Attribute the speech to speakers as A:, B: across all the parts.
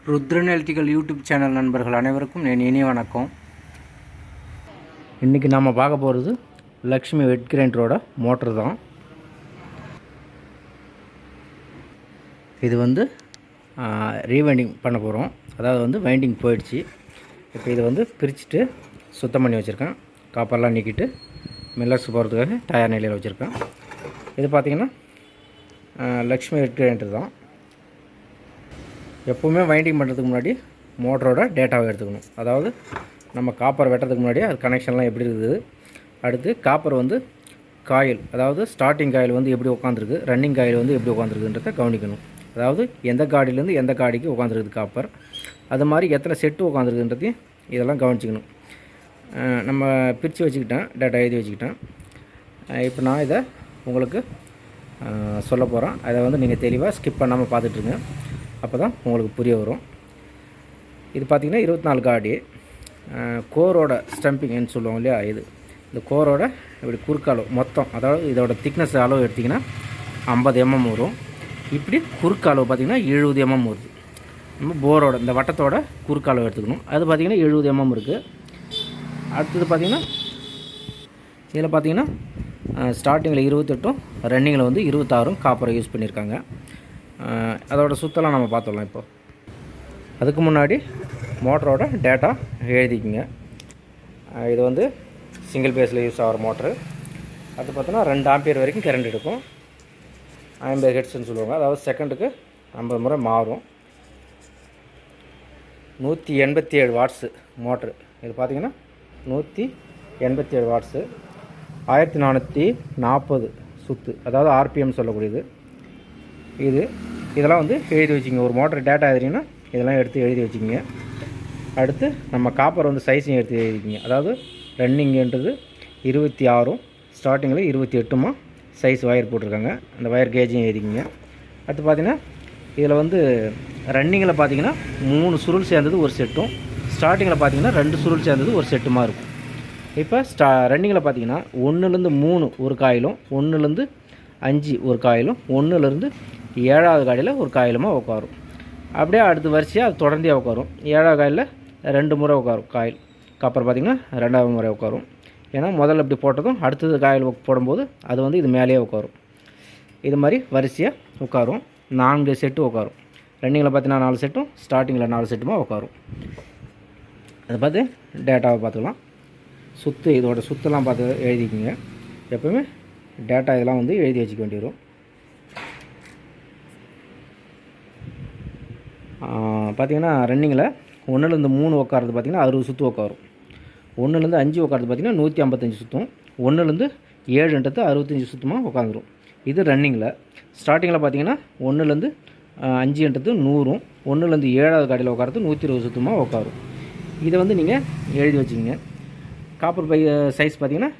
A: Rudran electrical YouTube channel நண்பர்கள் அனைவருக்கும் என் இனிய வணக்கம். இன்றைக்கி நாம் பார்க்க போகிறது லக்ஷ்மி வெட் கிரைண்டரோட மோட்ரு தான். இது வந்து ரீவைண்டிங் பண்ண போகிறோம். அதாவது வைண்டிங் போயிடுச்சு. இப்போ இதை பிரிச்சுட்டு சுத்தம் பண்ணி வச்சுருக்கேன். காப்பர்லாம் நீக்கிட்டு மில்லர்ஸ் போகிறதுக்காக தயார் நிலையில் வச்சுருக்கேன். இது பார்த்திங்கன்னா லக்ஷ்மி வெட் கிரைண்டர் தான். எப்போவுமே வைண்டிங் பண்ணுறதுக்கு முன்னாடி மோட்டரோட டேட்டாவை எடுத்துக்கணும். அதாவது நம்ம காப்பர் வெட்டுறதுக்கு முன்னாடி அது கனெக்ஷன்லாம் எப்படி இருக்குது, அடுத்து காப்பர் காயில், அதாவது ஸ்டார்டிங் காயில் எப்படி உட்காந்துருக்கு, ரன்னிங் காயில் எப்படி உட்காந்துருக்குன்றதை கவனிக்கணும். அதாவது எந்த காடிலேருந்து எந்த காடிக்கு உட்காந்துருக்குது காப்பர், அது மாதிரி எத்தனை செட்டு உட்காந்துருக்குன்றதையும் இதெல்லாம் கவனிச்சிக்கணும். நம்ம பிரித்து வச்சுக்கிட்டேன், டேட்டா எழுதி வச்சுக்கிட்டேன். இப்போ நான் இதை உங்களுக்கு சொல்ல போகிறேன். அதை நீங்கள் தெளிவாக ஸ்கிப் பண்ணாமல் பார்த்துட்ருங்க. அப்போ தான் உங்களுக்கு புரிய வரும். இது பார்த்திங்கன்னா 24 காடி கோரோட ஸ்டம்பிங்னு சொல்லுவோம் இல்லையா. இந்த கோரோட இப்படி குறுக்காலோ மொத்தம், அதாவது இதோட திக்னஸ் அளவு எடுத்திங்கன்னா 50 mm வரும். இப்படி குறுக்காலவு பார்த்திங்கன்னா 70 mm வருது. நம்ம போரோட இந்த வட்டத்தோட குறுக்காலவு எடுத்துக்கணும். அது பார்த்திங்கன்னா 70 mm இருக்குது. அடுத்தது பார்த்திங்கன்னா இதில் பார்த்திங்கன்னா ஸ்டார்டிங்கில் 28, ரன்னிங்கில் 26 காப்பரை யூஸ் பண்ணியிருக்காங்க. அதோட சுத்தலாம் நம்ம பார்த்துடலாம். இப்போ அதுக்கு முன்னாடி மோட்டரோட டேட்டா எழுதிக்கிங்க. இது சிங்கிள் பேஸில் யூஸ் ஆகிற மோட்ரு. அது பார்த்தோன்னா 2 ஆம்பியர் வரைக்கும் கரண்ட் எடுக்கும். 50 ஹெர்ட்ஸ்னு சொல்லுவாங்க. அதாவது செகண்டுக்கு 50 முறை மாறும். 187 வாட்ஸு மோட்ரு. இது பார்த்திங்கன்னா 187 வாட்ஸு, 1440 சுற்று, அதாவது ஆர்பிஎம் சொல்லக்கூடியது. இதெல்லாம் எழுதி வச்சுங்க. ஒரு மோட்டர் டேட்டா எழுதிங்கன்னா இதெல்லாம் எடுத்து எழுதி வச்சுக்கிங்க. அடுத்து நம்ம காப்பர் சைஸையும் எடுத்து எழுதிக்கிங்க. அதாவது ரன்னிங்கிறது 26, ஸ்டார்டிங்கில் 28 சைஸ் ஒயர் போட்டிருக்காங்க. அந்த ஒயர் கேஜையும் எழுதிக்கிங்க. அடுத்து பார்த்திங்கன்னா இதில் ரன்னிங்கில் பார்த்திங்கன்னா 3 சுருள் சேர்ந்தது ஒரு செட்டும், ஸ்டார்டிங்கில் பார்த்திங்கன்னா 2 சுருள் சேர்ந்தது ஒரு செட்டுமாக இருக்கும். இப்போ ரன்னிங்கில் பார்த்திங்கன்னா 1லேருந்து 3 ஒரு காயிலும், 1லேருந்து 5 ஒரு காயிலும், 1லேருந்து 7வது காயில் ஒரு காயிலுமாக உட்காரும். அப்படியே அடுத்த வரிசையாக அது தொடர்ந்தே உட்காரும். 7வது காயில் 2 முறை உட்காரும் காயில். காப்பர் பார்த்திங்கன்னா 2வது முறை உட்காரும். ஏன்னா முதல்ல இப்படி போட்டதும் அடுத்தது காயில் போடும்போது அது இது மேலேயே உட்காரும். இது மாதிரி வரிசையாக உட்காரும். 4 செட்டு உட்காரும். ரன்னிங்கில் பார்த்தீங்கன்னா 4 செட்டும், ஸ்டார்டிங்கில் 4 செட்டுமாக உட்காரும். அதை பார்த்து டேட்டாவை பார்த்துக்கலாம். இதோட சுத்தெல்லாம் பார்த்து எழுதிக்கிங்க. எப்போவுமே டேட்டா இதெல்லாம் எழுதி வச்சுக்க வேண்டியது. பார்த்திங்கன்னா ரன்னிங்கில் 1லேருந்து 3 உட்காரது பார்த்திங்கன்னா 60 சுற்று உட்காரும். 1லேருந்து 5 உட்காரது பார்த்திங்கன்னா 155 சுற்றும். 1லேருந்து 7ன்றது 65 சுத்தமாக உட்காந்துரும். இது ரன்னிங்கில். ஸ்டார்டிங்கில் பார்த்திங்கன்னா 1லேருந்து 5ன்றது 100, 1லேருந்து 7வது காடியில் உட்காரது 120 சுத்தமாக உட்காரும். இதை நீங்கள் எழுதி வச்சுக்கிங்க. காப்பர் பை சைஸ் பார்த்திங்கன்னா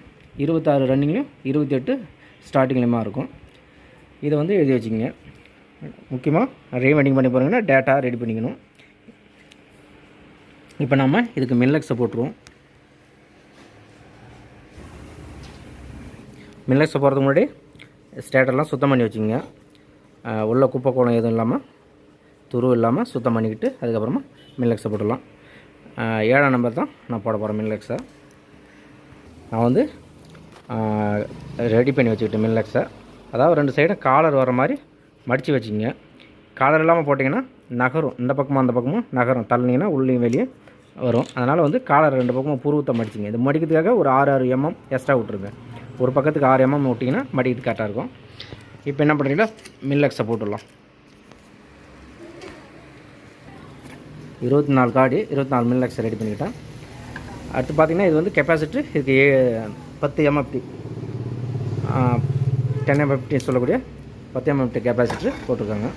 A: 26 ரன்னிங்லையும் 28 ஸ்டார்டிங்லேயுமா இருக்கும். இதை எழுதி வச்சுக்கிங்க. முக்கியமாக ரீவைண்டிங் பண்ணி போகிறீங்கன்னா டேட்டா ரெடி பண்ணிக்கணும். இப்போ நம்ம இதுக்கு மில்லக்ஸை போட்டுருவோம். மில்லக்ஸை போகிறதுக்கு முன்னாடி ஸ்டேட்டர்லாம் சுத்தம் பண்ணி வச்சுக்கோங்க. உள்ள குப்பை கோலம் எதுவும் இல்லாமல், துருவு இல்லாமல் சுத்தம் பண்ணிக்கிட்டு அதுக்கப்புறமா மில்லக்ஸை போட்டுடலாம். 7ஆம் நம்பர் தான் நான் போட போகிறேன் மில்லக்ஸை. நான் ரெடி பண்ணி வச்சுக்கிட்டேன் மில்லக்ஸை. அதாவது 2 சைடும் காலர் வர மாதிரி மடித்து வச்சுக்கிங்க. காலர் இல்லாமல் போட்டிங்கன்னா நகரும். இந்த பக்கமும் அந்த பக்கமும் நகரும். தள்ளினீங்கன்னா உள்ளேயும் வெளியே வரும். அதனால் காலர் 2 பக்கமும் புருவத்தை மடிச்சிங்க. இது மடிக்கிறதுக்காக ஒரு 6 mm எக்ஸ்ட்ரா விட்ருங்க. ஒரு பக்கத்துக்கு 6 mm விட்டிங்கன்னா மடிக்கிறது கரெக்டாக இருக்கும். இப்போ என்ன பண்ணுறீங்களா, மில்லக்ஸை போட்டுடலாம். 24 காடி 24 மில்லக்ஸை ரெடி பண்ணிக்கிட்டேன். அடுத்து பார்த்திங்கன்னா இது கெப்பாசிட்டி இதுக்கு 10 MFT 10 MFT சொல்லக்கூடிய 10 MFT கெப்பாசிட்டர் போட்டிருக்காங்க.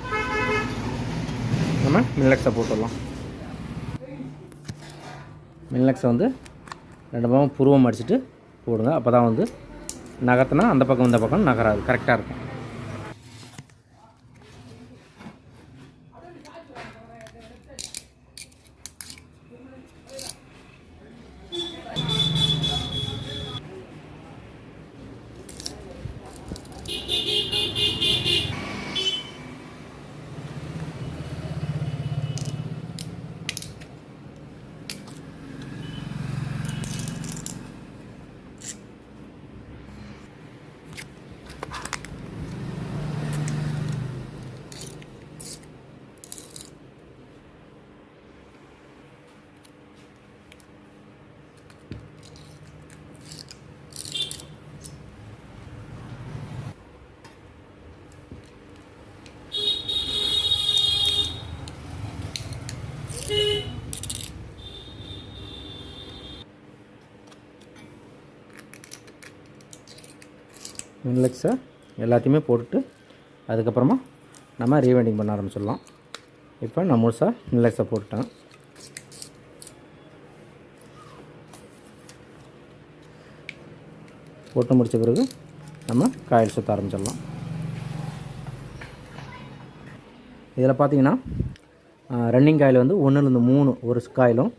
A: நம்ம மில்லக்ஸை போட்டுடலாம். மில்லக்ஸை 2 பக்கம் புருவம் அடிச்சுட்டு போடுங்க. அப்போ தான் நகர்த்தினா அந்த பக்கம் இந்த பக்கம் நகராது, கரெக்டாக இருக்கும். மின்லெக்ஸை எல்லாத்தையுமே போட்டுட்டு அதுக்கப்புறமா நம்ம ரீவைண்டிங் பண்ண ஆரம்பிச்சிடலாம். இப்போ நான் முழுசாக மின்லெக்ஸை போட்டுட்டேன். போட்டு முடித்த பிறகு நம்ம காயில் சுற்ற ஆரம்பிச்சிடலாம். இதில் பார்த்தீங்கன்னா ரன்னிங் காயில் வந்து 1லேருந்து 3 ஒரு காயிலும்,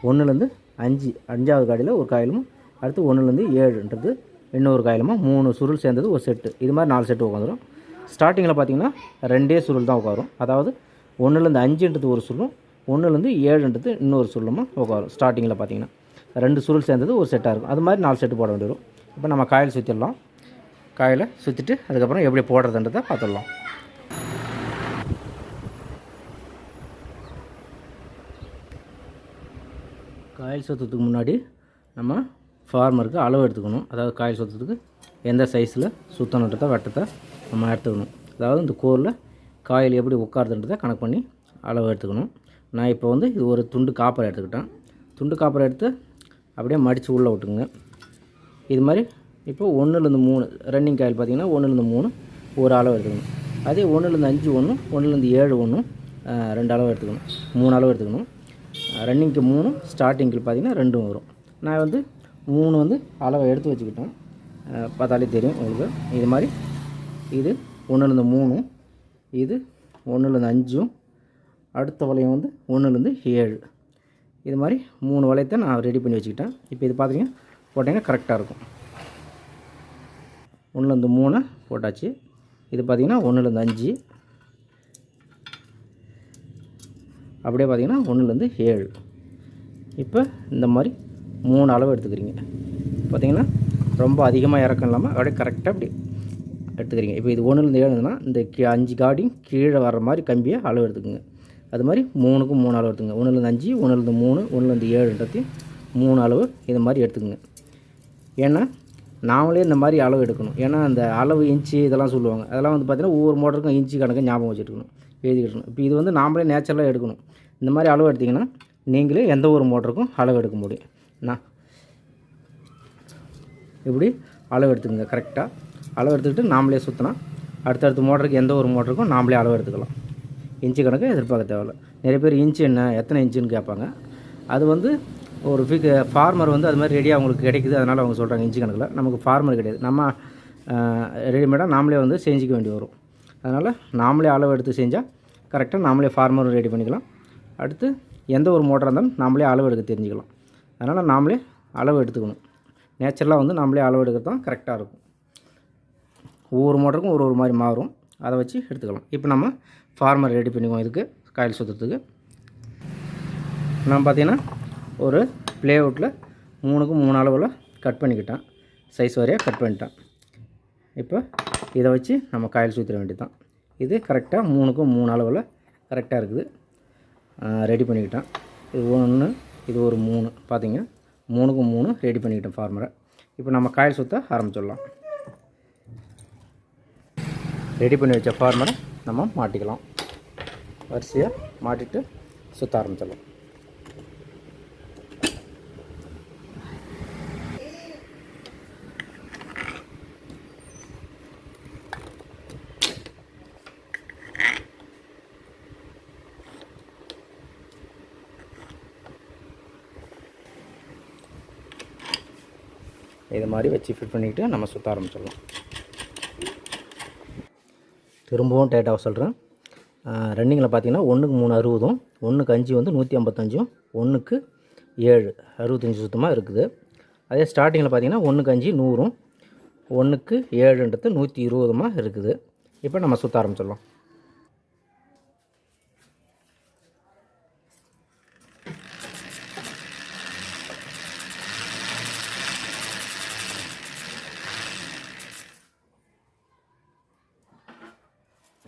A: 1லேருந்து 5 5வது காயில் ஒரு காயிலும், அடுத்து 1லேருந்து 7ன்றது இன்னொரு காயிலுமா 3 சுருள் சேர்ந்தது ஒரு செட்டு. இது மாதிரி 4 செட்டு உட்காந்துரும். ஸ்டார்டிங்கில் பார்த்தீங்கன்னா 2 சுருள் தான் உட்காரும். அதாவது 1லேருந்து 5ன்றது ஒரு சுருளும், 1லேருந்து 7ன்றது இன்னொரு சுருளுமா உட்காரும். ஸ்டார்டிங்கில் பார்த்தீங்கன்னா 2 சுருள் சேர்ந்தது ஒரு செட்டாக இருக்கும். அது மாதிரி 4 செட்டு போட வேண்டியது. இப்போ நம்ம காயில் சுற்றிடலாம். காயில் சுற்றிட்டு அதுக்கப்புறம் எப்படி போடுறதுன்றதை பார்த்துடலாம். காயில் சுற்றுறதுக்கு முன்னாடி நம்ம ஃபார்மருக்கு அளவு எடுத்துக்கணும். அதாவது காயில் சுற்றுறதுக்கு எந்த சைஸில் சுற்றணுன்றதை வெட்டத்தை நம்ம எடுத்துக்கணும். அதாவது இந்த கோரில் காயில் எப்படி உட்காருதுன்றதை கணக்கு பண்ணி அளவு எடுத்துக்கணும். நான் இப்போ வந்து இது ஒரு துண்டு காப்பரை எடுத்துக்கிட்டேன். துண்டு காப்பரை எடுத்து அப்படியே மடித்து உள்ளே விட்டுங்க. இது மாதிரி இப்போ 1லேருந்து 3 ரன்னிங் காயில் பார்த்திங்கன்னா 1லேருந்து 3 ஒரு அளவு எடுத்துக்கணும். அதே 1லேருந்து 5 ஒன்று, 1லேருந்து 7 ஒன்று, 2 அளவு எடுத்துக்கணும், 3 அளவு எடுத்துக்கணும். ரன்னிங்க்கு 3, ஸ்டார்டிங்கில் பார்த்திங்கன்னா 2 வரும். நான் வந்து 3 வந்து அளவை எடுத்து வச்சுக்கிட்டேன். பார்த்தாலே தெரியும் உங்களுக்கு. இது மாதிரி இது 1லேருந்து 3, இது 1லேருந்து 5, அடுத்த வளையம் வந்து 1லேருந்து 7. இது மாதிரி 3 வளையத்தை நான் ரெடி பண்ணி வச்சுக்கிட்டேன். இப்போ இது பார்த்திங்கன்னா போட்டிங்கன்னா கரெக்டாக இருக்கும். 1லேருந்து 3 போட்டாச்சு. இது பார்த்திங்கன்னா 1லேருந்து 5, அப்படியே பார்த்திங்கன்னா 1லேருந்து 7. இப்போ இந்த மாதிரி 3 அளவு எடுத்துக்கிறீங்க. பார்த்திங்கன்னா ரொம்ப அதிகமாக இறக்கம் இல்லாமல் அப்படியே கரெக்டாக அப்படி எடுத்துக்கிறீங்க. இப்போ இது 1லேருந்து 7னா இந்த 5 காடியும் கீழே வர்ற மாதிரி கம்பியை அளவு எடுத்துக்கோங்க. அது மாதிரி 3க்கும் 3 அளவு எடுத்துங்க. 1லேருந்து 5, 1லேருந்து 3, 1லேருந்து 7ன்றதையும் 3 அளவு இது மாதிரி எடுத்துக்கோங்க. ஏன்னா நாமளே இந்த மாதிரி அளவு எடுக்கணும். ஏன்னா அந்த அளவு இன்ச்சு இதெல்லாம் சொல்லுவாங்க. அதெல்லாம் வந்து பார்த்திங்கன்னா ஒவ்வொரு மோட்டருக்கும் இன்ச்சு கணக்கு ஞாபகம் வச்சுருக்கணும், எழுதிக்கிட்டணும். இப்போ இது வந்து நாமளே நேச்சுரலாக எடுக்கணும். இந்த மாதிரி அளவு எடுத்திங்கன்னா நீங்களே எந்த ஒரு மோட்டருக்கும் அளவு எடுக்க முடியும். நான் இப்படி அளவு எடுத்துக்கோங்க. கரெக்டாக அளவு எடுத்துக்கிட்டு நாமளே சுற்றினா அடுத்தடுத்த மோட்டருக்கு எந்த ஒரு மோட்டருக்கும் நாமளே அளவு எடுத்துக்கலாம். இன்ச்சு கணக்கு எதிர்பார்க்க தேவையில்ல. நிறைய பேர் இன்ச்சு என்ன எத்தனை இன்ச்சுன்னு கேட்பாங்க. அது வந்து ஒரு ஃபார்மர் வந்து அது மாதிரி ரெடியாக அவங்களுக்கு கிடைக்குது, அதனால் அவங்க சொல்கிறாங்க இன்ச்சு கணக்கில். நமக்கு ஃபார்மர் கிடையாது, நம்ம ரெடிமேடாக நாமளே வந்து செஞ்சிக்க வேண்டி வரும். அதனால் நாமளே அளவு எடுத்து செஞ்சால் கரெக்டாக நாமளே ஃபார்மரும் ரெடி பண்ணிக்கலாம். அடுத்து எந்த ஒரு மோட்டராக இருந்தாலும் நாமளே அளவு எடுக்க தெரிஞ்சுக்கலாம். அதனால் நாமளே அளவு எடுத்துக்கணும். நேச்சுரலாக வந்து நாமளே அளவு எடுக்கிறது தான் கரெக்டாக இருக்கும். ஒவ்வொரு மோட்டருக்கும் ஒரு ஒரு மாதிரி மாறும், அதை வச்சு எடுத்துக்கலாம். இப்போ நம்ம ஃபார்மர் ரெடி பண்ணிக்குவோம். இதுக்கு காயில் சுற்றுறதுக்கு நம்ம பார்த்திங்கன்னா ஒரு ப்ளேவுட்டில் 3க்கும் 3 அளவில் கட் பண்ணிக்கிட்டேன். சைஸ் வரையாக கட் பண்ணிட்டேன். இப்போ இதை வச்சு நம்ம காயில் சுற்றிட வேண்டியது தான். இது கரெக்டாக 3க்கும் 3 அளவில் கரெக்டாக இருக்குது. ரெடி பண்ணிக்கிட்டேன். இது 1, இது ஒரு 3 பார்த்திங்க. 3க்கும் 3 ரெடி பண்ணிக்கிட்டேன் ஃபார்மரை. இப்போ நம்ம காயில் சுற்ற ஆரம்பிச்சிடலாம். ரெடி பண்ணி வச்ச ஃபார்மரை நம்ம மாட்டிக்கலாம். வரிசையாக மாட்டிட்டு சுற்ற ஆரம்பிச்சிடலாம். இது மாதிரி வச்சு ஃபிட் பண்ணிக்கிட்டு நம்ம சுற்ற ஆரம்பிச்சிடலாம். திரும்பவும் டேட்டாவை சொல்கிறேன். ரன்னிங்கில் பார்த்தீங்கன்னா 1க்கு 3 60, 1க்கு 5 வந்து 155, 1க்கு 7 65 சுத்தமாக இருக்குது. அதே ஸ்டார்டிங்கில் பார்த்தீங்கன்னா 1க்கு 5 100, 1க்கு 7ன்றது 120 இருக்குது. இப்போ நம்ம சுற்ற ஆரம்பிச்சிடலாம்.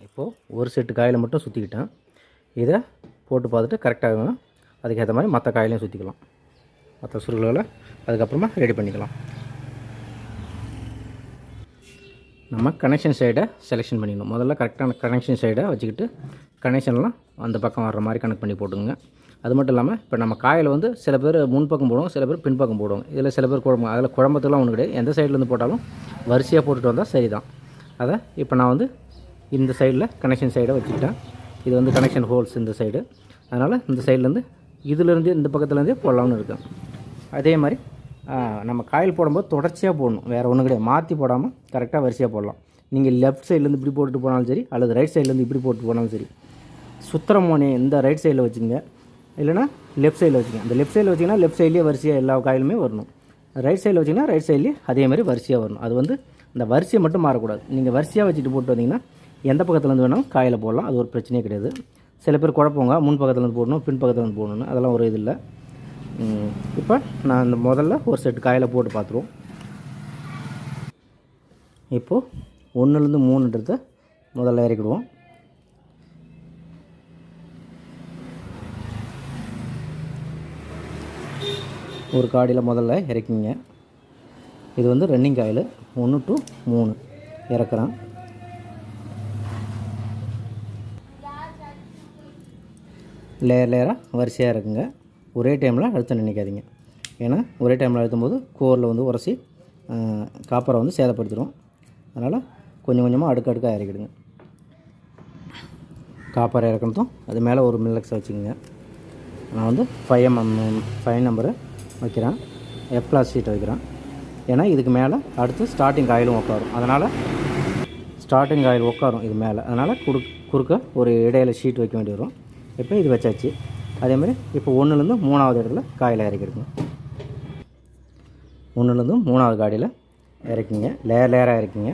A: இப்போது ஒரு செட்டு காயில் மட்டும் சுற்றிக்கிட்டேன். இதை போட்டு பார்த்துட்டு கரெக்டாக அதுக்கேற்ற மாதிரி மற்ற காயிலையும் சுற்றிக்கலாம். மற்ற சுருள்களை அதுக்கப்புறமா ரெடி பண்ணிக்கலாம். நம்ம கனெக்ஷன் சைடை செலெக்ஷன் பண்ணிக்கணும். முதல்ல கரெக்டான கனெக்ஷன் சைடை வச்சுக்கிட்டு கனெக்ஷன்லாம் அந்த பக்கம் வர்ற மாதிரி கனெக்ட் பண்ணி போட்டுங்க. அது மட்டும் இல்லாமல் இப்போ நம்ம காயில் வந்து சில பேர் முன்பக்கம் போடுவோம், சில பேர் பின்பக்கம் போடுவாங்க. இதில் சில பேர் குழம்பு, அதில் குழம்பத்துலாம் ஒன்றும் கிடையாது. எந்த சைட்லேருந்து போட்டாலும் வரிசையாக போட்டுட்டு வந்தால் சரி தான். அதை இப்போ நான் வந்து இந்த சைடில் கனெக்ஷன் சைடை வச்சுக்கிட்டேன். இது வந்து கனெக்ஷன் ஹோல்ஸ் இந்த சைடு. அதனால் இந்த சைட்லேருந்து இதிலேருந்து இந்த பக்கத்துலேருந்தே போடலாம்னு இருக்கேன். அதே மாதிரி நம்ம காயில் போடும்போது தொடர்ச்சியாக போடணும், வேறு ஒன்றும் கிடையாது. மாற்றி போடாமல் கரெக்டாக வரிசையாக போடலாம். நீங்கள் லெஃப்ட் சைட்லேருந்து இப்படி போட்டுட்டு போனாலும் சரி, அல்லது ரைட் சைட்லேருந்து இப்படி போட்டு போனாலும் சரி, சுத்திரமோனே இந்த ரைட் சைடில் வச்சுங்க, இல்லைனா லெஃப்ட் சைடில் வச்சுங்க. அந்த லெஃப்ட் சைடில் வச்சிங்கன்னா லெஃப்ட் சைட்லேயே வரிசையாக எல்லா காயிலுமே வரணும். ரைட் சைடில் வச்சிங்கன்னா ரைட் சைட்லேயே அதே மாதிரி வரிசையாக வரணும். அது வந்து அந்த வரிசையை மட்டும் மாறக்கூடாது. நீங்கள் வரிசையாக வச்சுட்டு போட்டு வந்தீங்கன்னா எந்த பக்கத்துலேருந்து வேணாலும் காயில் போடலாம், அது ஒரு பிரச்சனையே கிடையாது. சில பேர் குழப்பங்க, முன் பக்கத்துலேருந்து போடணும், பின் பக்கத்துலேருந்து போடணும்னு, அதெல்லாம் ஒரு இது இல்லை. இப்போ நான் இந்த முதல்ல ஒரு செட்டு காயில் போட்டு பார்த்துருவோம். இப்போது 1லேருந்து 3ன்றதை முதல்ல இறக்கிடுவோம். ஒரு காடியில் முதல்ல இறக்கிங்க. இது வந்து ரன்னிங் காயில் 1 to 3 இறக்குறேன். லேயராக வரிசையாக இருக்குங்க. ஒரே டைமில் அழுத்த நினைக்காதீங்க. ஏன்னா ஒரே டைமில் அழுத்தும் போது கோரில் வந்து உரசி காப்பரை வந்து சேதப்படுத்திடும். அதனால் கொஞ்சம் கொஞ்சமாக அடுக்கடுக்காக இறக்கிடுங்க. காப்பரை இறக்கணும். அது மேலே ஒரு மில்லக்ஸ் வச்சுக்கோங்க. நான் வந்து 5 நம்பரு வைக்கிறேன், எஃப் கிளாஸ் ஷீட் வைக்கிறேன். ஏன்னா இதுக்கு மேலே அடுத்து ஸ்டார்டிங் காயிலும் உட்காரும். அதனால் ஸ்டார்டிங் காயில் உட்காரும் இது மேலே. அதனால் குறுக்க ஒரு இடையில ஷீட் வைக்க வேண்டி வரும். இப்போ இது வச்சாச்சு. அதேமாதிரி இப்போ 1லேருந்து 3வது இடத்துல காயில் இறக்கிடுங்க. 1லேருந்து 3வது காடியில் இறக்கிங்க. லேயராக இறக்கிங்க.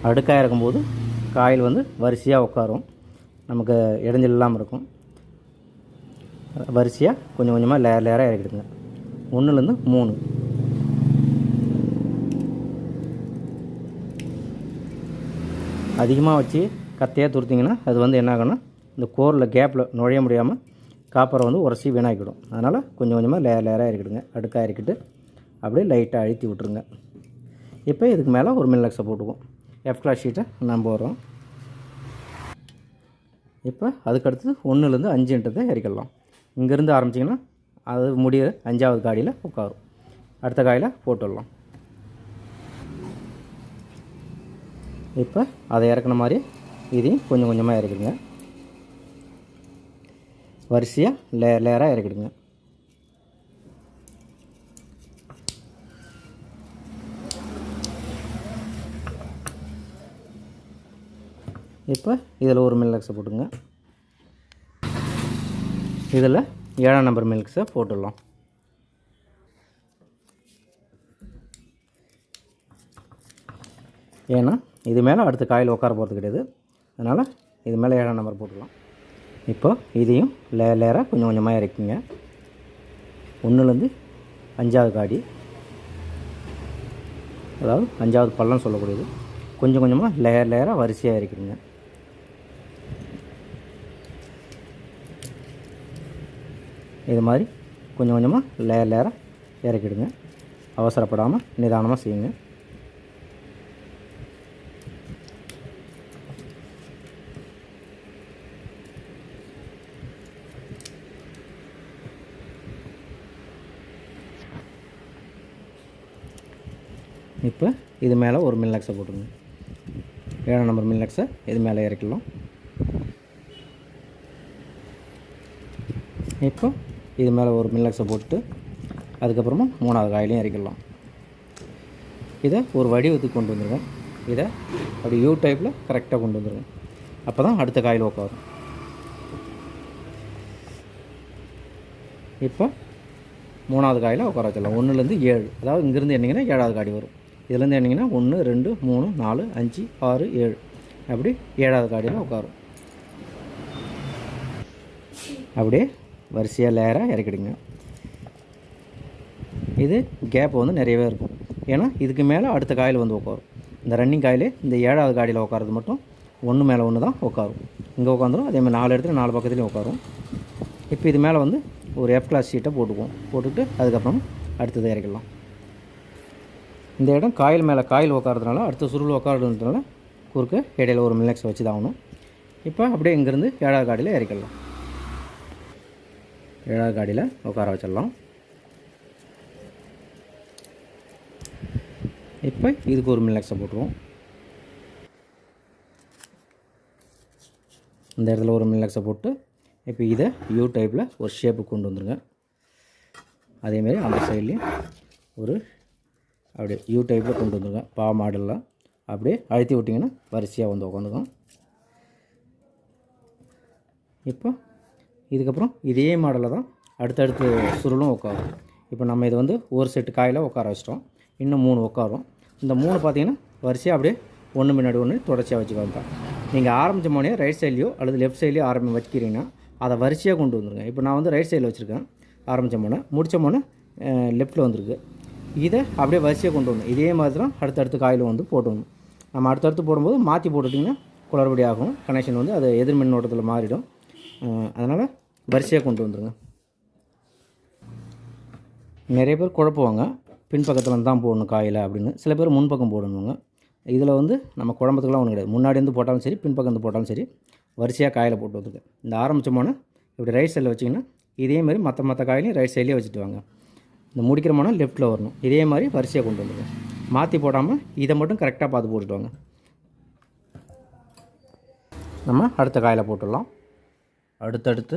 A: அடுக்காக இறக்கும்போது காயில் வந்து வரிசையாக உட்காரும், நமக்கு இடைஞ்சல் இல்லாமல் இருக்கும். வரிசையாக கொஞ்சம் கொஞ்சமாக லேயராக இறக்கிடுங்க. 1லேருந்து 3. அதிகமாக வச்சு கத்தையாக துருத்திங்கன்னா அது வந்து என்ன ஆகும்னா இந்த கோரில் கேப்பில் நுழைய முடியாமல் காப்பரை வந்து உரசி வீணாக்கிடும். அதனால் கொஞ்சம் கொஞ்சமாக லேயராக இறக்கிடுங்க. அடுக்காக இறக்கிட்டு அப்படியே லைட்டாக அழுத்தி விட்ருங்க. இப்போ இதுக்கு மேலே ஒரு மில்லக்ஸை போட்டுக்குவோம். எஃப் கிளாஸ் ஷீட்டை நம்ம வரோம். இப்போ அதுக்கடுத்து 1லேருந்து 5ன்றதை இறக்கிடலாம். இங்கேருந்து ஆரம்பிச்சிங்கன்னா அது முடிய 5வது காடியில் உட்காரும். அடுத்த காயில் போட்டுடலாம். இப்போ அதை இறக்குன மாதிரி இதையும் கொஞ்சம் கொஞ்சமாக இறக்கிடுங்க. வரிசையாக லேயராக இறக்கிடுங்க. இப்போ இதில் ஒரு மில்லக்ஸை போட்டுங்க. இதில் 7ஆம் நம்பர் மில்க்ஸை போட்டுடலாம். ஏன்னா இது மேலே அடுத்த காயில் உட்கார போகிறது கிடையாது. அதனால் இது மேலே 7ஆம் நம்பர் போட்டுடலாம். இப்போ இதையும் லேயராக கொஞ்சம் கொஞ்சமாக இறக்கிங்க. 1லேருந்து 5வது காடி, அதாவது 5வது பள்ளம் சொல்லக்கூடியது. கொஞ்சம் கொஞ்சமாக லேயராக வரிசையாக இறக்கிடுங்க. இது மாதிரி கொஞ்சம் கொஞ்சமாக லேயராக இறக்கிடுங்க. அவசரப்படாமல் நிதானமாக செய்யுங்க. இப்போ இது மேலே ஒரு மில்லக்ஸை போட்டுருங்க. 7ஆம் நம்பர் மில்லக்ஸை இது மேலே இறக்கிடலாம். இப்போ இது மேலே ஒரு மில்லக்ஸை போட்டு அதுக்கப்புறமா 3வது காயிலையும் இறக்கிடலாம். இதை ஒரு வடிவத்துக்கு கொண்டு வந்துடுங்க. இதை அப்படி யூ டைப்பில் கரெக்டாக கொண்டு வந்துடுங்க. அப்போ தான் அடுத்த காயில் உட்காரும். இப்போ 3வது காயில் உட்கார வச்சிடலாம். 1லேருந்து 7, அதாவது இங்கேருந்து எண்ணிங்கன்னா 7வது காடி வரும். இதுலேருந்து எண்ணிங்கன்னா 1 2 3 4 5 6 7 அப்படி 7வது காடியில் உட்காரும். அப்படியே வரிசையாக லேயராக இறக்கிடுங்க. இது கேப் வந்து நிறையவே இருக்கும். ஏன்னா இதுக்கு மேலே அடுத்த காயில் வந்து உட்காரும். இந்த ரன்னிங் காயில் இந்த 7வது காடியில் உட்காரது மட்டும் 1 மேலே 1 தான் உட்காரும். இங்கே உட்காந்துரும். அதேமாதிரி 4 இடத்துல 4 பக்கத்துலேயும் உட்காரும். இப்போ இது மேலே வந்து ஒரு எஃப் கிளாஸ் ஷீட்டை போட்டுக்குவோம். போட்டுட்டு அதுக்கப்புறம் அடுத்ததை இறக்கிடலாம். இந்த இடம் காயில் மேலே காயில் உட்காரதுனால அடுத்த சுருள் உட்காரதுனால குறுக்க இடையில ஒரு மில்லக்ஸ் வச்சு தான் ஆகணும். இப்போ அப்படியே இங்கேருந்து 7வது காடியில் இறக்கிடலாம். 7வது காடியில் உட்கார வச்சிடலாம். இப்போ இதுக்கு ஒரு மில்லக்ஸை போட்டுருவோம். இந்த இடத்துல ஒரு மில்லக்ஸை போட்டு இப்போ இதை யூ டைப்பில் ஒரு ஷேப்புக்கு கொண்டு வந்துருங்க. அதேமாரி அந்த சைட்லேயும் ஒரு அப்படியே யூ டைப்பில் கொண்டு வந்துருங்க. மாடலில் அப்படியே அழுத்தி விட்டிங்கன்னா வரிசையாக வந்து உட்காந்துக்கும். இப்போ இதுக்கப்புறம் இதே மாடலில் தான் அடுத்தடுத்து சுருளும் உட்காரும். இப்போ நம்ம இது வந்து ஒரு செட்டு காயில் உட்கார வச்சிட்டோம். இன்னும் 3 உட்காரும். இந்த 3 பார்த்திங்கன்னா வரிசையாக அப்படியே ஒன்று முன்னாடி ஒன்று தொடர்ச்சியாக வச்சுக்கோங்க. நீங்கள் ஆரம்பித்த மோனே ரைட் சைட்லையோ அல்லது லெஃப்ட் சைட்லையோ வைக்கிறீங்கன்னா அதை வரிசையாக கொண்டு வந்துருங்க. இப்போ நான் வந்து ரைட் சைடில் வச்சுருக்கேன். ஆரம்பித்த மோனை முடித்த மோனை லெஃப்ட்டில் வந்துருக்கு. இதை அப்படியே வரிசையாக கொண்டு வரணும். இதே மாதிரி தான் அடுத்தடுத்து காயில் வந்து போட்டுக்கணும். நம்ம அடுத்தடுத்து போடும்போது மாற்றி போட்டுட்டிங்கன்னா குளறுபடி ஆகும். கனெக்ஷன் வந்து அது எதிர் மின்னோட்டத்தில் மாறிடும். அதனால் வரிசையாக கொண்டு வந்துடுங்க. நிறைய பேர் குழப்புவாங்க, பின்பக்கத்தில் தான் போடணும் காயில் அப்படின்னு. சில பேர் முன்பக்கம் போடணுங்க. இதில் வந்து நம்ம குழம்புத்துக்கெலாம் ஒன்றும் கிடையாது. முன்னாடி இருந்து போட்டாலும் சரி, பின்பக்கம் இருந்து போட்டாலும் சரி, வரிசையாக காயில் போட்டு வந்துருக்கேன். இந்த ஆரம்பித்தோம்னா இப்படி ரைட் சைடில் வச்சிங்கன்னா இதே மாதிரி மற்ற காயிலையும் ரைட் சைட்லேயே வச்சுட்டு வாங்க. இந்த முடிக்கிறோம்னா லெஃப்ட்டில் வரணும். இதே மாதிரி வரிசையாக கொண்டு வந்துருங்க. மாற்றி போடாமல் இதை மட்டும் கரெக்டாக பார்த்து போட்டுட்டு வாங்க. நம்ம அடுத்த காயில் போட்டுடலாம். அடுத்தடுத்து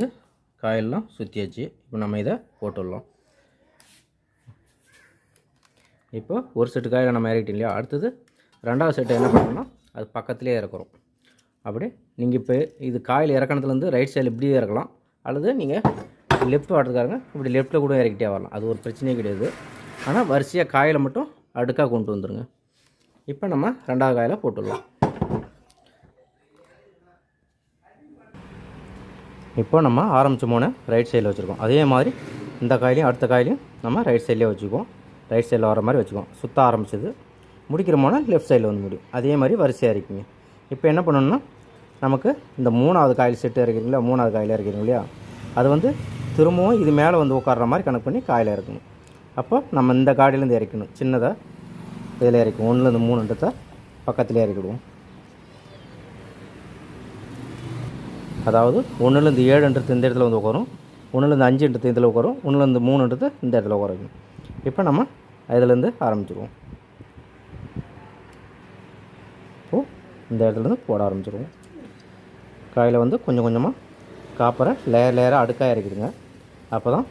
A: காயெல்லாம் சுற்றியாச்சு. இப்போ நம்ம இதை போட்டுடலாம். இப்போ ஒரு செட்டு காயில் நம்ம இறக்கிட்டோம் இல்லையா, அடுத்தது 2வது செட்டை என்ன பண்ணணும்னா அது பக்கத்துலேயே இறக்குறோம். அப்படி நீங்கள் இப்போ இது காயில் இறக்கணத்துலேருந்து ரைட் சைடில் இப்படியே இறக்கலாம், அல்லது நீங்கள் லெஃப்ட் வாட்டத்துக்காரங்க இப்படி லெஃப்ட்டில் கூட இறக்கிட்டே வரலாம். அது ஒரு பிரச்சனையே கிடையாது. ஆனால் வரிசையாக காயில் மட்டும் அடுக்காக கொண்டு வந்துடுங்க. இப்போ நம்ம 2வது காயில் போட்டுடலாம். இப்போ நம்ம ஆரம்பித்த மோனை ரைட் சைடில் வச்சுருக்கோம். அதே மாதிரி இந்த காயிலையும் அடுத்த காயிலையும் நம்ம ரைட் சைட்லேயே வச்சுக்குவோம். ரைட் சைடில் வர மாதிரி வச்சுக்குவோம். சுற்ற ஆரம்பிச்சது முடிக்கிற மோனை லெஃப்ட் சைடில் வந்து முடியும். அதே மாதிரி வரிசையாக இருக்குங்க. இப்போ என்ன பண்ணணும்னா நமக்கு இந்த 3வது காயில் செட்டு இறக்கிறீங்களா, 3வது காயில் இறக்கிறீங்க இல்லையா, அது வந்து திரும்பவும் இது மேலே வந்து உட்கார்ற மாதிரி கணக்கு பண்ணி காயில் இறக்கணும். அப்போ நம்ம இந்த காடியிலேருந்து இறக்கணும். சின்னதாக இதில் இறக்கும். 1லேருந்து 3 பக்கத்துலேயே இறக்கிடுவோம். அதாவது 1லேருந்து 7 இந்த இடத்துல வந்து உட்காரும், 1லேருந்து 5 இதில் உட்காரும், 1லேருந்து 3 இந்த இடத்துல உட்காரும். இப்போ நம்ம இதிலேருந்து ஆரம்பிச்சிடுவோம். இப்போது இந்த இடத்துலேருந்து போட ஆரம்பிச்சிடுவோம். காயில் வந்து கொஞ்சம் கொஞ்சமாக காப்பரை லேயராக அடுக்காக இறக்கிடுங்க. அப்போ தான்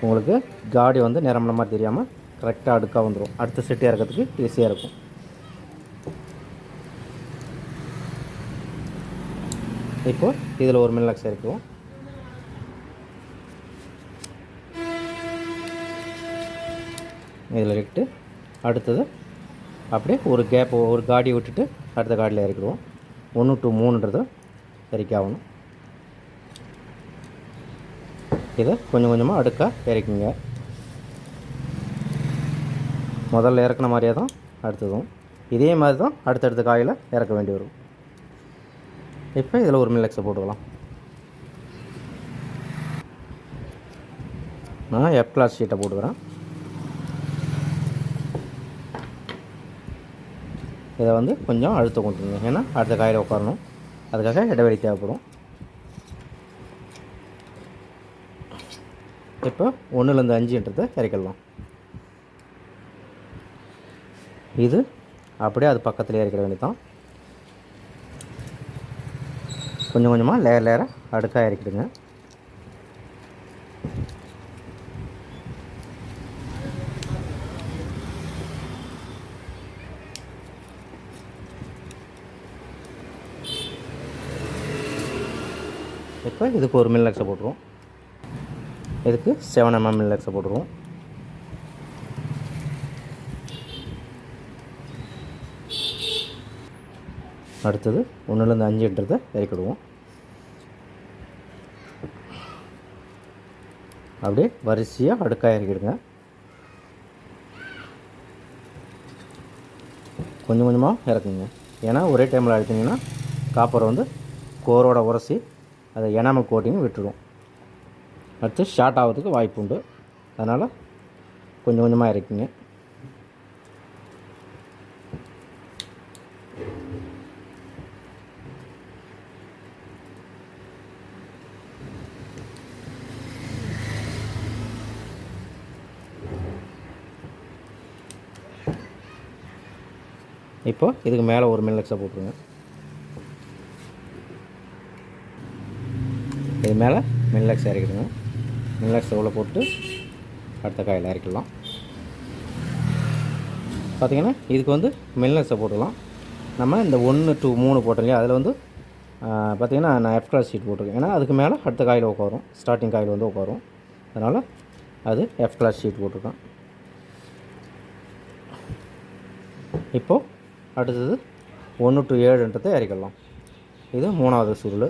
A: உங்களுக்கு காடி வந்து நிரம்பின மாதிரி தெரியாமல் கரெக்டாக அடுக்காக வந்துடும். அடுத்த செட்டு இறக்கிறதுக்கு ஈஸியாக இருக்கும். இப்போ இதில் ஒரு மில்லக்ஸ் இருக்கும். இதில் இறக்கிட்டு அடுத்தது அப்படியே ஒரு கேப் ஒரு காடி விட்டுட்டு அடுத்த காடியில் இறக்கிடுவோம். 1 to 3 இறக்காகணும். இதை கொஞ்சம் கொஞ்சமாக அடுக்காக இறக்குங்க. முதல்ல இறக்குன மாதிரியே தான் அடுத்ததும் இதே மாதிரி தான் அடுத்தடுத்த காயில் இறக்க வேண்டி வரும். இப்போ இதில் ஒரு மில்லக்ஸை போட்டுக்கலாம். நான் F-கிளாஸ் ஷீட்டை போட்டுக்கிறேன். இதை வந்து கொஞ்சம் அழுத்த கொண்டுருங்க. ஏன்னா அடுத்த காயில் உட்காரணும், அதுக்காக இடைவெளி தேவைப்படும். இப்போ 1லேருந்து 5 இறக்கலாம். இது அப்படியே அது பக்கத்தில் இறக்கிற வேண்டியதான். கொஞ்சம் கொஞ்சமாக லேயராக அடுக்காக இறக்கிடுங்க. இப்போ இதுக்கு ஒரு மில்லக்ஸை போட்டுருவோம். இதுக்கு 7 mm மில்லக்ஸை போட்டுருவோம். அடுத்தது 1லேருந்து 5 இறக்கிடுவோம். அப்படியே வரிசையாக அடுக்காக இறக்கிடுங்க. கொஞ்சம் கொஞ்சமாக இறக்குங்க. ஏன்னா ஒரே டைமில் அழுத்திங்கன்னா காப்பரை வந்து கோரோட உரசி அதை எனாமல் கோட்டிங் விட்டுடும். அடுத்து ஷார்ட் ஆகிறதுக்கு வாய்ப்பு உண்டு. அதனால் கொஞ்சம் கொஞ்சமாக இறக்குங்க. இப்போ இதுக்கு மேலே ஒரு மில்லக்ஸை போட்டுருங்க. இது மேலே மில்லக்ஸ் இறக்கிடுங்க. மில்லக்ஸ் எவ்வளோ போட்டு அடுத்த காயில் இறக்கிடலாம். பார்த்திங்கன்னா இதுக்கு வந்து மில்லக்ஸை போட்டுக்கலாம். நம்ம இந்த 1 to 3 போட்டோம் இல்லையா, அதில் வந்து பார்த்திங்கன்னா நான் F கிளாஸ் ஷீட் போட்டிருக்கேன். ஏன்னா அதுக்கு மேலே அடுத்த காயில் உட்காரும், ஸ்டார்டிங் காயில் வந்து உட்காரும். அதனால் அது F கிளாஸ் ஷீட் போட்டிருக்கேன். இப்போது அடுத்தது 1 to 7 இறக்கிடலாம். இது 3வது சுருள்.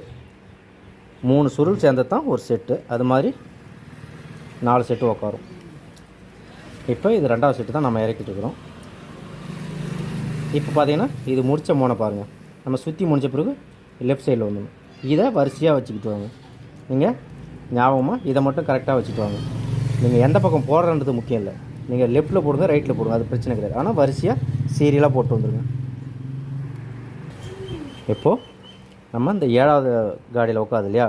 A: 3 சுருள் சேர்ந்தது தான் ஒரு செட்டு. அது மாதிரி 4 செட்டு உட்காரும். இப்போ இது 2வது செட்டு தான் நம்ம இறக்கிட்டு இருக்கிறோம். இப்போ பார்த்திங்கன்னா இது முடித்த மோனை பாருங்கள். நம்ம சுற்றி முடித்த பிறகு லெஃப்ட் சைடில் வந்துடும். இதை வரிசையாக வச்சுக்கிட்டு வாங்க. நீங்கள் ஞாபகமாக இதை மட்டும் கரெக்டாக வச்சுட்டு வாங்க. நீங்கள் எந்த பக்கம் போடுறன்றது முக்கியம் இல்லை. நீங்கள் லெஃப்ட்டில் போடுங்க, ரைட்டில் போடுங்க, அது பிரச்சனை கிடையாது. ஆனால் வரிசையாக சீரியலாக போட்டு வந்துடுங்க. இப்போது நம்ம இந்த 7வது காடியில் உட்காது இல்லையா,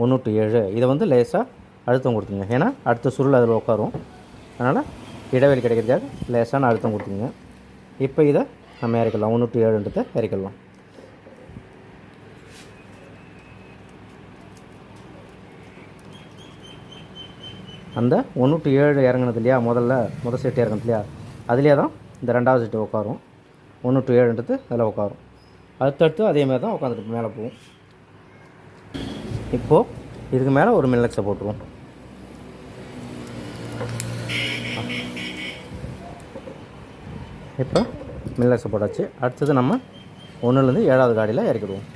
A: 1 to 7, இதை வந்து லேசாக அழுத்தம் கொடுத்துங்க. ஏன்னா அடுத்த சுருள் அதில் உட்காரும். அதனால் இடைவெளி கிடைக்கிறதுக்காக லேசான அழுத்தம் கொடுத்துங்க. இப்போ இதை நம்ம இறக்கலாம். 1 to 7 இறக்கலாம். அந்த 1 to 7 இறங்கினது இல்லையா, முதல் செட்டு இறங்கினது இல்லையா, அதுலேயே தான் இந்த 2வது செட்டு உட்காரும். 1 to 7 அதில் உட்காரும். அடுத்தடுத்து அதேமாதிரி தான் உட்காந்துட்டு மேலே போகும். இப்போது இதுக்கு மேலே ஒரு மில்லக்ஸை போட்டுருவோம். இப்போ மில்லக்ஸை போட்டாச்சு. அடுத்தது நம்ம 1லேருந்து 7வது காடியில் இறக்கிடுவோம்.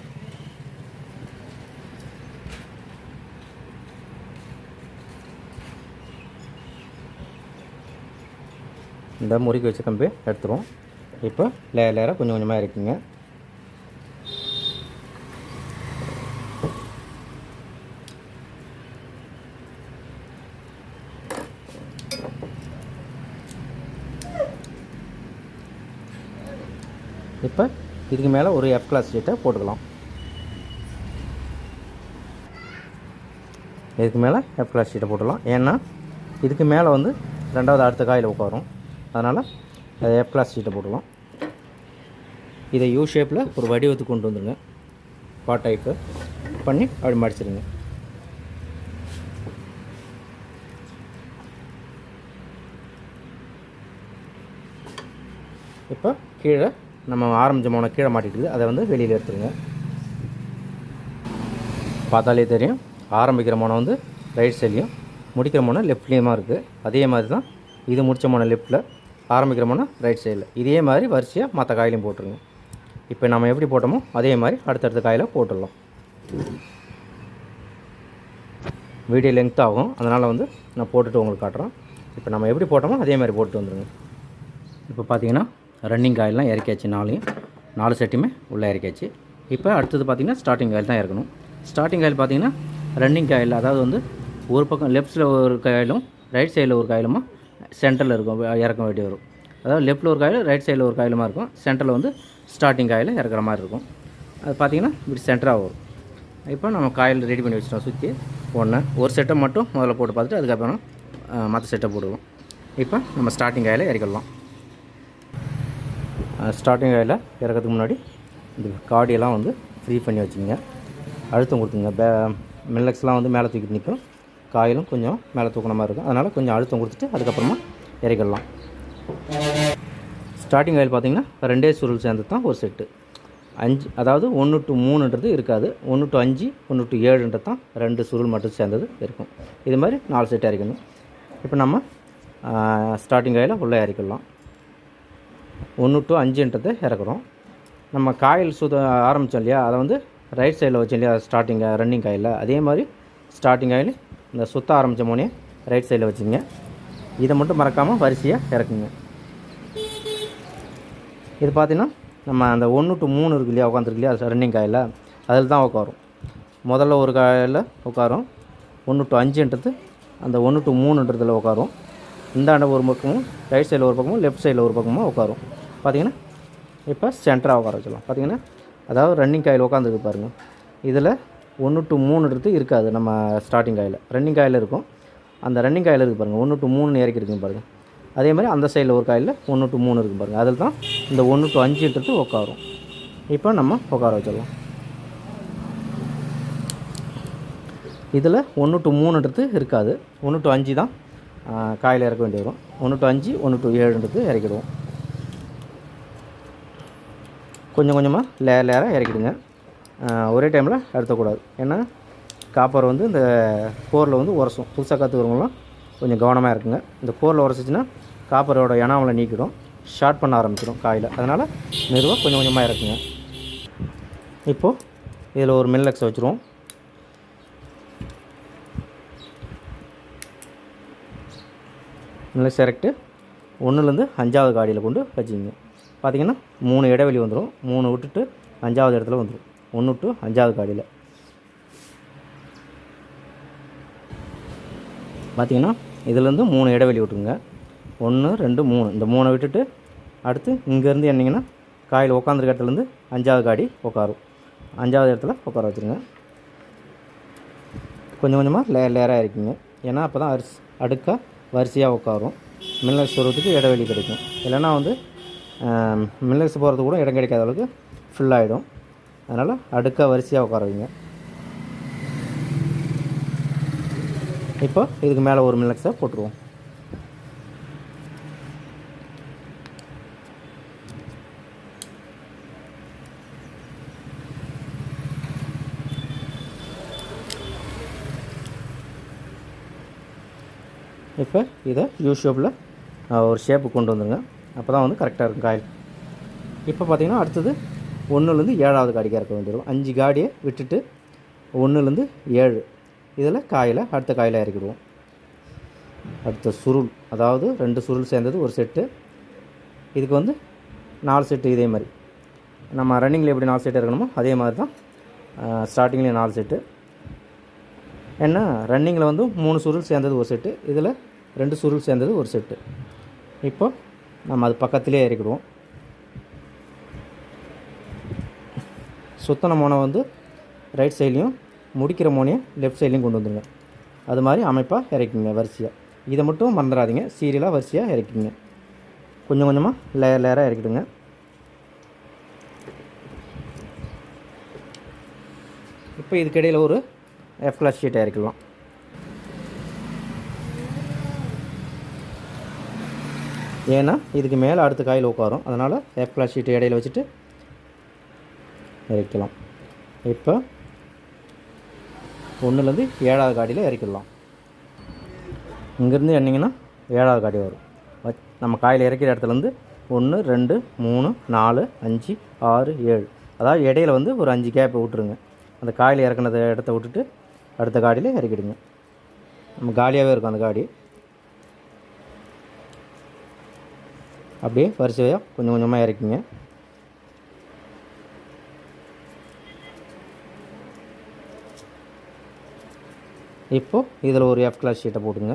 A: இந்த முறுக்கி வச்ச கம்பி எடுத்துருவோம். இப்போ லேயராக கொஞ்சம் கொஞ்சமாக இருக்குங்க. இப்போ இதுக்கு மேலே ஒரு F கிளாஸ் ஷீட்டை போட்டுக்கலாம். இதுக்கு மேலே F கிளாஸ் ஷீட்டை போட்டுடலாம். ஏன்னா இதுக்கு மேலே வந்து 2வது அடுத்த காயில் உட்காரும். அதனால் F கிளாஸ் ஷீட்டை போட்டுடலாம். இதை U ஷேப்பில் ஒரு வடிவத்துக்கு கொண்டு வந்துடுங்க. பாட் டைப்பு பண்ணி அப்படி மடிச்சிடுங்க. இப்போ கீழே நம்ம ஆரம்பித்த மோனை கீழே மாட்டிட்டு அதை வந்து வெளியில் எடுத்துருங்க. பார்த்தாலே தெரியும், ஆரம்பிக்கிற மோனை வந்து ரைட் சைட்லேயும் முடிக்கிற மோனை லெஃப்ட்லேயுமா இருக்குது. அதே மாதிரி தான் இது முடித்த மோனை லெஃப்ட்டில், ஆரம்பிக்கிற மோனை ரைட் சைடில். இதே மாதிரி வரிசையாக மற்ற காயிலையும் போட்டுருங்க. இப்போ நம்ம எப்படி போட்டோமோ அதே மாதிரி அடுத்தடுத்த காயில் போட்டுடலாம். வீடியோ லென்த் ஆகும், அதனால் வந்து நான் போட்டுட்டு உங்களுக்கு காட்டுறேன். இப்போ நம்ம எப்படி போட்டோமோ அதே மாதிரி போட்டு வந்துடுங்க. இப்போ பார்த்தீங்கன்னா ரன்னிங் காயிலெலாம் இறக்கியாச்சு. 4 செட்டுமே உள்ளே இறக்கியாச்சு. இப்போ அடுத்தது பார்த்திங்கன்னா ஸ்டார்டிங் காயில் தான் இறக்கணும். ஸ்டார்டிங் காயில் பார்த்திங்கன்னா ரன்னிங் காயில், அதாவது வந்து ஒரு பக்கம் லெஃப்ட்டில் ஒரு காயிலும் ரைட் சைடில் ஒரு காயிலுமா சென்டரில் இருக்கும் இறக்க வேண்டி வரும். அதாவது லெஃப்ட்டில் ஒரு காயில் ரைட் சைடில் ஒரு காயிலுமா இருக்கும். சென்டரில் வந்து ஸ்டார்டிங் காயில் இறக்குற மாதிரி இருக்கும். அது பார்த்திங்கன்னா இப்படி சென்டராக வரும். இப்போ நம்ம காயில் ரெடி பண்ணி வச்சிட்டோம். சுற்றி ஒரு செட்டை மட்டும் முதல்ல போட்டு பார்த்துட்டு அதுக்கப்புறம் மற்ற செட்டை போடுவோம். இப்போ நம்ம ஸ்டார்டிங் காயில் இறக்கிடலாம். ஸ்டார்டிங் காயில் இறக்கிறதுக்கு முன்னாடி இந்த காடியெல்லாம் வந்து ஃப்ரீ பண்ணி வச்சுங்க. அழுத்தம் கொடுத்துங்க. மில்லக்ஸ்லாம் வந்து மேலே தூக்கிட்டு நிற்கும், காயிலும் கொஞ்சம் மேலே தூக்கின மாதிரி இருக்கும். அதனால் கொஞ்சம் அழுத்தம் கொடுத்துட்டு அதுக்கப்புறமா இறக்கிடலாம். ஸ்டார்டிங் காயில் பார்த்திங்கன்னா 2 சுருள் சேர்ந்து தான் ஒரு செட்டு. 5, அதாவது 1 to 3 இருக்காது. 1 to 5, 1 to 7 தான் 2 சுருள் மட்டும் சேர்ந்தது இருக்கும். இது மாதிரி 4 செட்டு இறக்கணும். இப்போ நம்ம ஸ்டார்டிங் காயில் உள்ளே இறக்கிடலாம். 1 to 5 இறக்குறோம். நம்ம காயில் ஆரம்பித்தோம் இல்லையா, அதை வந்து ரைட் சைடில் வச்சோம் இல்லையா ஸ்டார்டிங் ரன்னிங் காயில், அதே மாதிரி ஸ்டார்டிங் காயில் இந்த சுற்ற ஆரம்பித்த மோனே ரைட் சைடில் வச்சுங்க. இதை மட்டும் மறக்காமல் வரிசையாக இறக்குங்க. இது பார்த்திங்கன்னா நம்ம அந்த 1 to 3 இருக்கு இல்லையா, உட்காந்துருக்கு இல்லையா ரன்னிங் காயில், அதில் தான் உட்காரும். முதல்ல ஒரு காயில் உட்காரும். 1 to 5 அந்த 1 to 3 உட்காரும். இந்தாண்ட ஒரு பக்கமும் ரைட் சைடில் ஒரு பக்கமும் லெஃப்ட் சைடில் ஒரு பக்கமும் உட்காரும். பார்த்திங்கன்னா இப்போ சென்டராக உட்கார வச்சிடலாம். பார்த்திங்கன்னா அதாவது ரன்னிங் காயில் உட்காந்துருக்கு பாருங்கள். இதில் 1 to 3 இருக்காது. நம்ம ஸ்டார்டிங் காயில் ரன்னிங் காயில் இருக்கும். அந்த ரன்னிங் காயில் இருக்குது பாருங்கள், 1 to 3 இறக்கிருக்குங்க பாருங்கள். அதே மாதிரி அந்த சைடில் ஒரு காயில் 1 to 3 இருக்கும் பாருங்கள். அதில் தான் இந்த 1 to 5ன்றது உட்காரும். இப்போ நம்ம உட்கார வச்சிடலாம். இதில் 1 to 3ன்றது இருக்காது. 1 to 5 தான் காயில் இறக்க வேண்டி வரும். 1 to 5, 1 to 7ன்றது இறக்கிடுவோம். கொஞ்சம் கொஞ்சமாக லேயராக இறக்கிடுங்க. ஒரே டைமில் அழுத்தக்கூடாது. ஏன்னா காப்பர் வந்து இந்த கோரில் வந்து உரசும். புதுசாக கற்றுக்கிறவங்களாம் கொஞ்சம் கவனமாக இருக்குங்க. இந்த கோரில் உரசிச்சின்னா காப்பரோட எனாமலை நீக்கிடும், ஷார்ட் பண்ண ஆரம்பிச்சிடும் காயில். அதனால் மெதுவாக கொஞ்சம் கொஞ்சமாக இறக்குங்க. இப்போது இதில் ஒரு மில்லக்ஸை வச்சுருவோம். மில்லக்ஸ் இறக்கிட்டு 1லேருந்து 5வது காடியில் கொண்டு வச்சுக்கிங்க. பார்த்திங்கன்னா 3 இடைவெளி வந்துடும். 3 விட்டுட்டு 5வது இடத்துல வந்துடும். 1 to 5வது காடியில் பார்த்திங்கன்னா இதிலேருந்து 3 இடைவெளி விட்டுருங்க. 1, 2, 3. இந்த 3 விட்டுட்டு அடுத்து இங்கேருந்து என்னிங்கன்னா காயில் உட்காந்துருக்க இடத்துலேருந்து 5வது காடி உட்காரும். 5வது இடத்துல உட்கார வச்சுருங்க. கொஞ்சம் கொஞ்சமாக லேயராக இருக்குங்க. ஏன்னா அப்போ தான் அடுக்காக வரிசையாக உட்காரும். மில்லக்ஸ் போகிறதுக்கு இடைவெளி கிடைக்கும். இல்லைன்னா வந்து மில்லக்ஸ் போகிறதுக்கு கூட இடம் கிடைக்காத அளவுக்கு ஃபுல் ஆகிடும். அதனால் அடுக்காக வரிசையாக உட்கார வைங்க. இப்போ இதுக்கு மேலே ஒரு மில்லக்ஸை போட்டுருவோம். இப்போ இதை யூ ஷேப்பில் ஒரு ஷேப்பு கொண்டு வந்துடுங்க. அப்போ தான் வந்து கரெக்டாக இருக்கும் காயில். இப்போ பார்த்திங்கன்னா அடுத்தது 1லேருந்து 7வது காடிக்கு இறக்க வேண்டியிருக்கும். 5 காடியை விட்டுட்டு 1லேருந்து 7 இதில் காயில் அடுத்த காயில் இறக்கிடுவோம். அடுத்த சுருள், அதாவது 2 சுருள் சேர்ந்தது ஒரு செட்டு. இதுக்கு வந்து 4 செட்டு. இதே மாதிரி நம்ம ரன்னிங்கில் எப்படி 4 செட்டு இருக்கணுமோ அதே மாதிரி தான் ஸ்டார்டிங்லேயும் 4 செட்டு. ஏன்னா ரன்னிங்கில் வந்து 3 சுருள் சேர்ந்தது ஒரு செட்டு, இதில் 2 சுருள் சேர்ந்தது ஒரு செட்டு. இப்போ நம்ம அது பக்கத்துலேயே இறக்கிடுவோம். சுத்தன மோனை வந்து ரைட் சைட்லேயும் முடிக்கிற மோனையும் லெஃப்ட் சைட்லேயும் கொண்டு வந்துடுங்க. அது மாதிரி அமைப்பாக இறக்கிங்க வரிசையாக. இதை மட்டும் மறந்துடாதீங்க, சீரியலாக வரிசையாக இறக்கிங்க. கொஞ்சம் கொஞ்சமாக லேயராக இறக்கிடுங்க. இப்போ இதுக்கிடையில் ஒரு F கிளாஸ் ஷீட்டை இறக்கலாம். ஏன்னா இதுக்கு மேலே அடுத்த காயில் உட்காரும். அதனால் F கிளாஸ் ஷீட்டை இடையில் வச்சுட்டு இறக்கலாம். இப்போ 1லேருந்து 7வது காடியில் இறக்கிடலாம். இங்கேருந்து என்னிங்கன்னா 7வது காடி வரும். நம்ம காயில் இறக்கிற இடத்துலேருந்து 1, 2, 3, 4, 5, 6, 7. அதாவது இடையில் வந்து ஒரு 5 கேப்பை விட்டுருங்க. அந்த காயில் இறக்குனத இடத்த விட்டுட்டு அடுத்த காடியில் இறக்கிடுங்க. நம்ம காலியாகவே இருக்கும் அந்த காடி. அப்படியே வரிசையாக கொஞ்சம் கொஞ்சமாக இறக்கிங்க. இப்போது இதில் ஒரு F கிளாஸ் ஷீட்டை போட்டுங்க.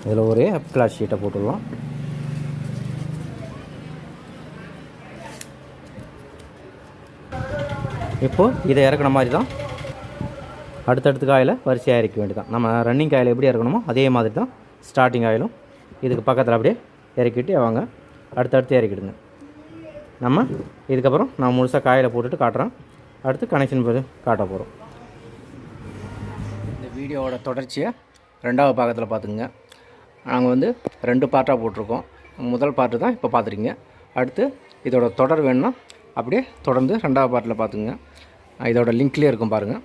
A: இதில் ஒரு F கிளாஸ் ஷீட்டை போட்டுடலாம். இப்போது இதை இறக்குன மாதிரி தான் அடுத்தடுத்து காயில் வரிசையாக இறக்க வேண்டியதான். நம்ம ரன்னிங் காயில் எப்படி இறக்கணுமோ அதே மாதிரி தான் ஸ்டார்டிங் ஆயிலும் இதுக்கு பக்கத்தில் அப்படியே இறக்கிட்டு அவங்க அடுத்தடுத்து இறக்கிடுங்க. நம்ம இதுக்கப்புறம் நான் முழுசாக காயில் போட்டுட்டு காட்டுறேன். அடுத்து கனெக்ஷன் போய் காட்ட போகிறோம். இந்த வீடியோவோட தொடர்ச்சியை 2வது பாகத்தில் பார்த்துக்குங்க. நாங்கள் வந்து 2 பார்ட்டாக போட்டிருக்கோம். முதல் பார்ட்டு தான் இப்போ பார்த்துருக்கீங்க. அடுத்து இதோட தொடர் வேணும்னா அப்படியே தொடர்ந்து 2வது பார்ட்டில் பார்த்துங்க. இதோட லிங்க்லேயே இருக்கும் பாருங்கள்.